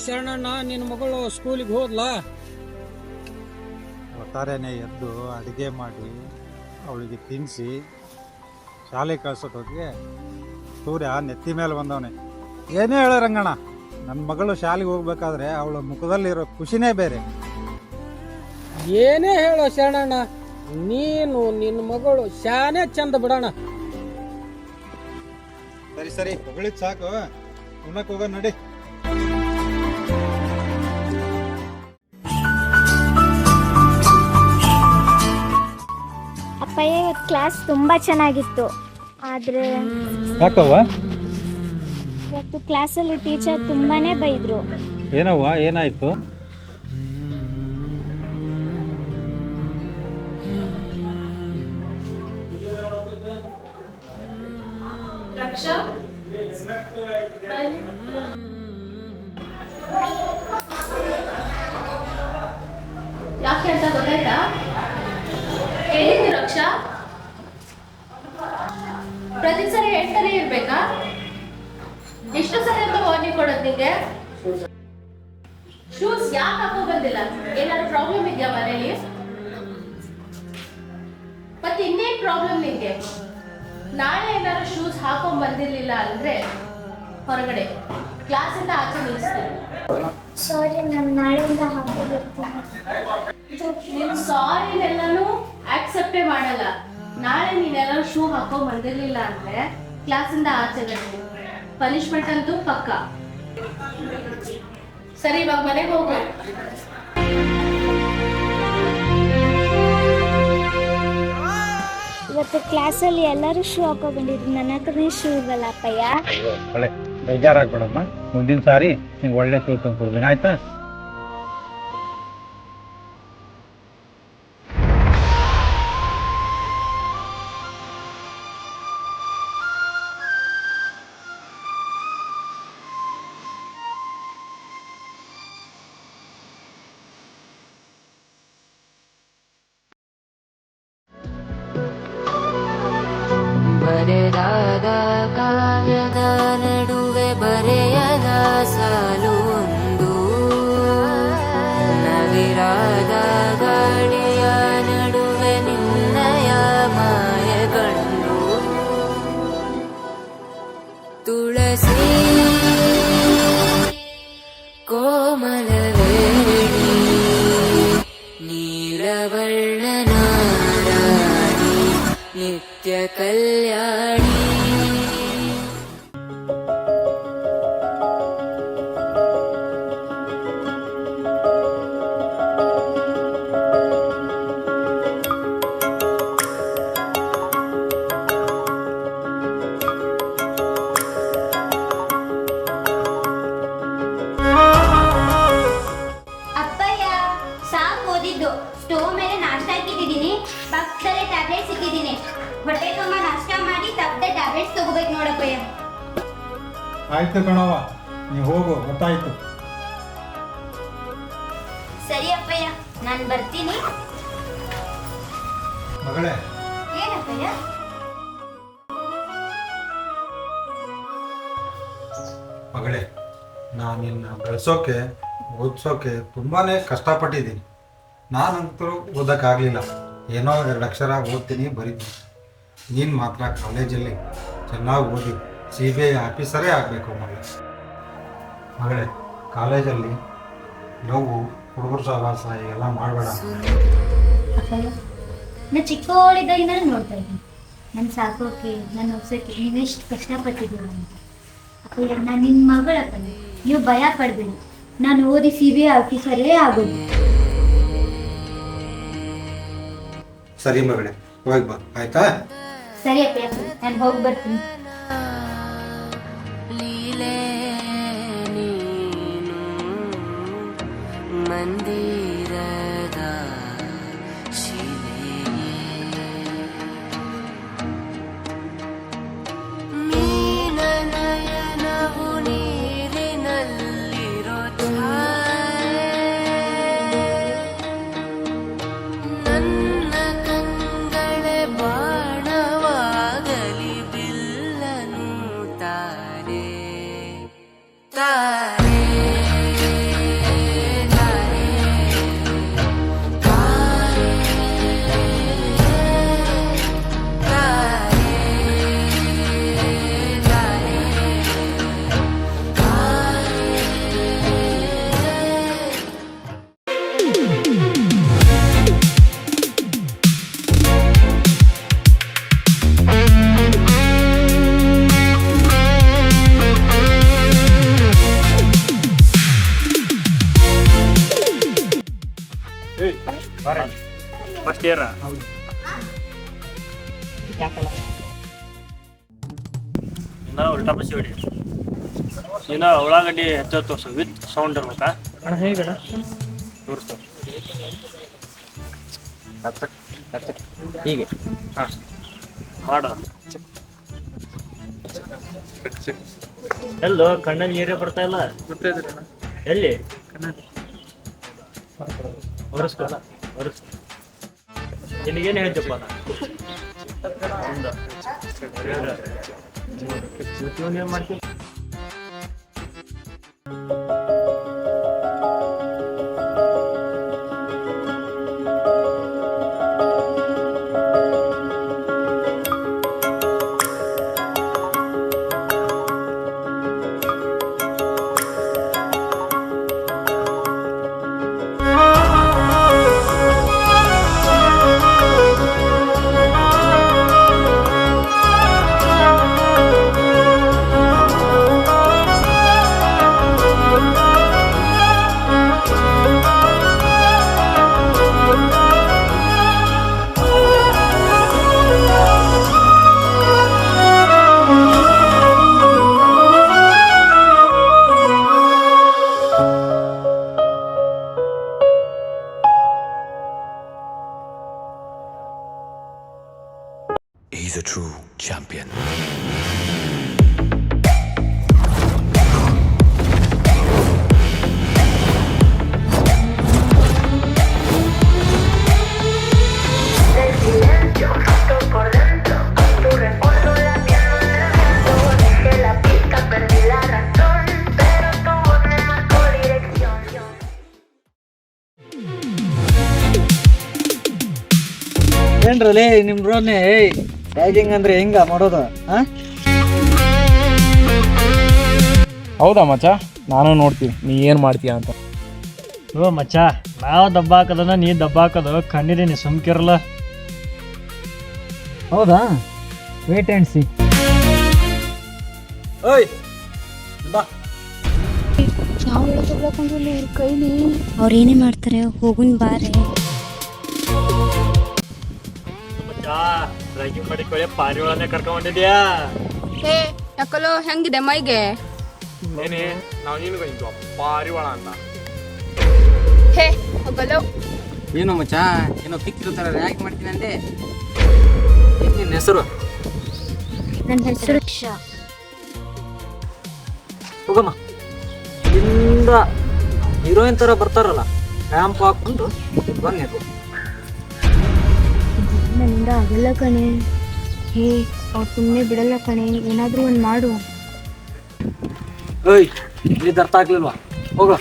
ಶರಣಣ್ಣ, ನಿನ್ನ ಮಗಳು ಸ್ಕೂಲಿಗೆ ಹೋದ್ಲಾ? ಒಟ್ಟಾರೆನೇ ಎದ್ದು ಅಡುಗೆ ಮಾಡಿ ಅವಳಿಗೆ ತಿನ್ನಿಸಿ ಶಾಲೆ ಕಳ್ಸೋದಕ್ಕೆ ಸೂರ್ಯ ನೆತ್ತಿ ಮೇಲೆ ಬಂದವನೆ. ಏನೇ ಹೇಳೋ ರಂಗಣ್ಣ, ನನ್ನ ಮಗಳು ಶಾಲೆಗೆ ಹೋಗ್ಬೇಕಾದ್ರೆ ಅವಳ ಮುಖದಲ್ಲಿರೋ ಖುಷಿನೇ ಬೇರೆ. ಏನೇ ಹೇಳೋ ಶರಣಣ್ಣ, ನೀನು ನಿನ್ನ ಮಗಳು ಶಾನೆ ಚಂದ ಬಿಡೋಣ. ಸರಿ ಸರಿ ಹೊಗಳಿದ್ ಸಾಕು, ಉಣ್ಣಕ್ಕೆ ಹೋಗೋ ನಡಿ. ಅಪ್ಪಯ್ಯ, ಕ್ಲಾಸ್ ತುಂಬಾ ಚೆನ್ನಾಗಿತ್ತು. ಆದ್ರೆ ಯಾಕವ್ವ? ಇವತ್ತು ಕ್ಲಾಸಲ್ಲಿ ಟೀಚರ್ ತುಂಬಾನೇ ಬೈದ್ರು. ಏನವ್ವ, ಏನಾಯ್ತು? ರಕ್ಷಾ, ಯಾಕೆ ಅಂತ ಗೊತ್ತಾಯ್ತಾ? ಹೇಳಿದ್ದು ರಕ್ಷಾ, ಪ್ರತಿ ಸರಿ ಹೇಳ್ತಾನೆ ಇರ್ಬೇಕಾ? ಎಷ್ಟು ಸರಿ ಅಂತ ವಾರ್ನಿಂಗ್ ಕೊಡೋದು ನಿಂಗೆ? ಶೂಸ್ ಯಾಕೆ ಹಾಕೋ ಬಂದಿಲ್ಲ? ಏನಾದ್ರು ಪ್ರಾಬ್ಲಮ್ ಇದೆಯಾ ಮನೇಲಿ? ಮತ್ತೆ ಇನ್ನೇನ್ ಪ್ರಾಬ್ಲಮ್ ನಿಂಗೆ? ನಾಳೆ ಏನಾದ್ರು ಶೂಸ್ ಹಾಕೊಂಡ್ ಬಂದಿರ್ಲಿಲ್ಲ ಅಂದ್ರೆ ಹೊರಗಡೆ ಕ್ಲಾಸಿಂದ ಆಚೆ ನಿಲ್ಲಿಸ್ತೀನಿ. ಸಾರಿ, ನಾನು ನಾಳೆಯಿಂದ ಹಾಕೋದಿರ್ತೀನಿ. ನೀನು ಸಾರಿನೆಲ್ಲಾನು ಆಕ್ಸೆಪ್ಟೇ ಮಾಡಲ್ಲ. ನಾಳೆ ನೀನೆಲ್ಲರೂ ಶೂ ಹಾಕೊಂಡ್ ಬಂದಿರ್ಲಿಲ್ಲ ಅಂದ್ರೆ ಕ್ಲಾಸಿಂದ ಆಚೆ ಬರ್ತೀನಿ. ಪನಿಷ್ಮೆಂಟ್ ಅಂತೂ ಪಕ್ಕ. ಸರಿ, ಇವಾಗ ಮನೆಗೆ ಹೋಗು. ಇವತ್ತು ಕ್ಲಾಸಲ್ಲಿ ಎಲ್ಲರೂ ಶೂ ಹಾಕೋ ಬಂದಿದ್ರು, ನನ್ನ ಹತ್ರನೇ ಶೂ ಇಲ್ವಲ್ಲ ಅಪ್ಪಯ್ಯ. ಒಳ್ಳೆ ಬೇಜಾರಾಗ್ಬೇಡಮ್ಮ, ಮುಂದಿನ ಸಾರಿ ನಿಂಗೆ ಒಳ್ಳೆ ಶೂ ತಂದ್ಕೊಡ್ತೀನಿ, ಆಯ್ತಾ? ಬರೆದಾದ ಕಾವ್ಯದ ನಡುವೆ ಬರೆಯದ ಸಾಲೊಂದು, ನವಿರಾದ ಗಾಳಿಯ ನಡುವೆ ನಿನ್ನಯ ಮಾಯಗಂಡು, ತುಳಸಿ ಕೋಮಲವೇಣಿ ನೀಲವರ್ಣನ ರಾಣಿ ನಿತ್ಯ ಕಲ್ಯಾಣಿ. ಅಪ್ಪಯ್ಯ, ಸಾಕು ಓದಿದ್ದು. ಸ್ಟೋವ್ ಮೇಲೆ ನಾಷ್ಟ ಹಾಕಿದ್ದೀನಿ, ಪಕ್ಕದಲ್ಲೇ ಟ್ಯಾಬ್ಲೆಟ್ಸ್ ಇಟ್ಟಿದ್ದೀನಿ. ಹೊಟ್ಟೆ ತುಂಬ ನಾಷ್ಟ ಮಾಡಿ ತಪ್ಪದೆ ಟ್ಯಾಬ್ಲೆಟ್ಸ್ ತಗೋಬೇಕು ನೋಡಪ್ಪಯ್ಯ. ಆಯ್ತು ಕಣವ್ವ, ನೀವು ಹೋಗು, ಗೊತ್ತಾಯ್ತು. ಸರಿ ಅಪ್ಪಯ್ಯ, ನಾನು ಬರ್ತೀನಿ. ಮಗಳೇ, ಏನಪ್ಪಯ್ಯ? ಮಗಳೇ, ನಾನು ನಿನ್ನ ಬೆಳೆಸೋಕೆ ಓದಿಸೋಕೆ ತುಂಬಾನೇ ಕಷ್ಟಪಟ್ಟಿದ್ದೀನಿ. ನಾನಂತೂ ಓದೋಕ್ಕಾಗಲಿಲ್ಲ, ಏನೋ 2 ಅಕ್ಷರ ಓದ್ತೀನಿ, ಬರೀತೀನಿ. ನೀನು ಮಾತ್ರ ಕಾಲೇಜಲ್ಲಿ ಚೆನ್ನಾಗಿ ಓದಿ CBI ಆಫೀಸರೇ ಆಗಬೇಕು ಮಗಳೇ. ಕಾಲೇಜಲ್ಲಿ ನೋವು, ಹುಡುಗರು ಸಹವಾಸ ಎಲ್ಲ ಮಾಡಬೇಡ. ಅಪ್ಪಯ್ಯ, ನಾನು ಚಿಕ್ಕವಳಿದ್ದಾಗಿಂದ ನೋಡ್ತಾ ಇದ್ದೀನಿ. ನನ್ನ ಸಾಕೋಕೆ, ನನ್ನ ಓದಿಸೋಕೆ ನೀವೆಷ್ಟು ಕಷ್ಟಪಟ್ಟಿದ್ದೀರ ಅಂತ. ಅಪ್ಪಯ್ಯ, ನಾನು ನಿಮ್ಮ ಮಗಳಪ್ಪಯ್ಯ, ನೀವು ಭಯ ಪಡಬೇಡಿ. ನಾನು ಓದಿ CBI ಆಫೀಸರೇ ಆಗೋದು. ಸರಿ ಮಗಳೇ, ಹೋಗಿ ಬಾ, ಆಯ್ತಾ? ಸರಿ ಅಪ್ಪಯ್ಯ, ನಾನು ಹೋಗಿ ಬರ್ತೀನಿ. ಲೀಲೆ ನೀನು ಮಂದಿರದ ಶಿಲೆ, ಮೀನನಯನವು ನೀರಿನಲ್ಲಿರೋ ಛಾಯೆ, ನನ್ನ ಕಂಗಳೆ ಬಾಣವಾಗಲಿ ಬಿಲ್ಲನು ತಾರೆ ತಾರೆ. ಫಸ್ಟ್ ಇಯರ್ ಇನ್ನ ಉಲ್ಟಾ ಬಸಿ ಹೊಡಿ ಇನ್ನ ಉಳ್ಳಾಗಡ್ಡಿ ಹೆಚ್ಚು ತೋರ್ಸು ವಿತ್ ಸೌಂಡ್ ಇರ್ಬೇಕಾ ಅಣ್ಣ ಹೇಗಣ ತೋರಿಸ್ತು ಹೀಗೆ ಹಾಂ ಮಾಡ ಎಲ್ಲೋ ಕಣ್ಣಲ್ಲಿ ನೀರೇ ಬರ್ತಾ ಇಲ್ಲ ಎಲ್ಲಿ ಒರೆಸ್ಕೊ ಒರೆಸ್ಕೊ ನಿನಗೇನು ಹೇಳ್ತಪ್ಪ ಏನು ಮಾಡ್ತೀನಿ He's a true champion. ಏನ್ರಲ್ಲಿ ನಿಮ್ ರೋಡ್ನೆ ಟ್ಯಾಗಿಂಗ್ ಅಂದ್ರೆ ಹೆಂಗ ಮಾಡೋದು? ಹೌದಾ ಮಚ್ಚ ನಾನು ನೋಡ್ತೀನಿ ನೀ ಏನು ಮಾಡ್ತೀಯ ಅಂತ. ಓ ಮಚ್ಚ, ನಾವು ದಬ್ಬ ಹಾಕದನ್ನ ನೀ ದಬ್ಬ ಹಾಕೋದು ಕಣ್ಣಿದೀನಿ, ಸುಮ್ಕಿರಲ್ಲ. ಹೌದಾ? Wait and see. ಓಯ್ ಬಾ. ಅವ್ರೇನೇ ಮಾಡ್ತಾರೆ, ಹೋಗುನ್ ಬಾರೆ. ಮಚ್ಚ, ರಾಗಿ ಮಾಡಿಕೊಳ್ಳಿ ಪಾರಿವಾಳನೆ ಕರ್ಕೊಂಡಿದ್ಯಾ? ಹೇ ಯಾಕಲೋ ಹೆಂಗಿದೆ ಮೈಗೆ? ಏನೇ ನಾವು ನೀನು ಬಂದಿದ್ವು ಪಾರಿವಾಳ ಅಂತ. ಹೇ ಹೋಗಲೋ. ಏನೋ ಮಚ್ಚ, ಏನೋ ಪಿಕ್ಕಿರೋ ಥರ ಯಾಕೆ ಮಾಡ್ತೀನಿ ಅಂದೆ? ನಿನ್ನ ಹೆಸರು? ನನ್ನ ಹೆಸರು ಹೋಗಮ್ಮ. ಇಂದ ಹೀರೋಯಿನ್ ಥರ ಬರ್ತಾರಲ್ಲ, ರ್ಯಾಂಪ್ ಹಾಕೊಂಡು ಬಂದಿದ್ದು. ನನ್ನಿಂದ ಆಗಲ್ಲ ಕಣೆ. ಹೇ ಅವ್ರು ಸುಮ್ಮನೆ ಬಿಡಲ್ಲ ಕಣೆ, ಏನಾದರೂ ಒಂದು ಮಾಡು. ಏಯ್, ಇಲ್ಲಿ ಅರ್ಥ ಆಗ್ಲಿಲ್ವಾ? ಹೋಗ.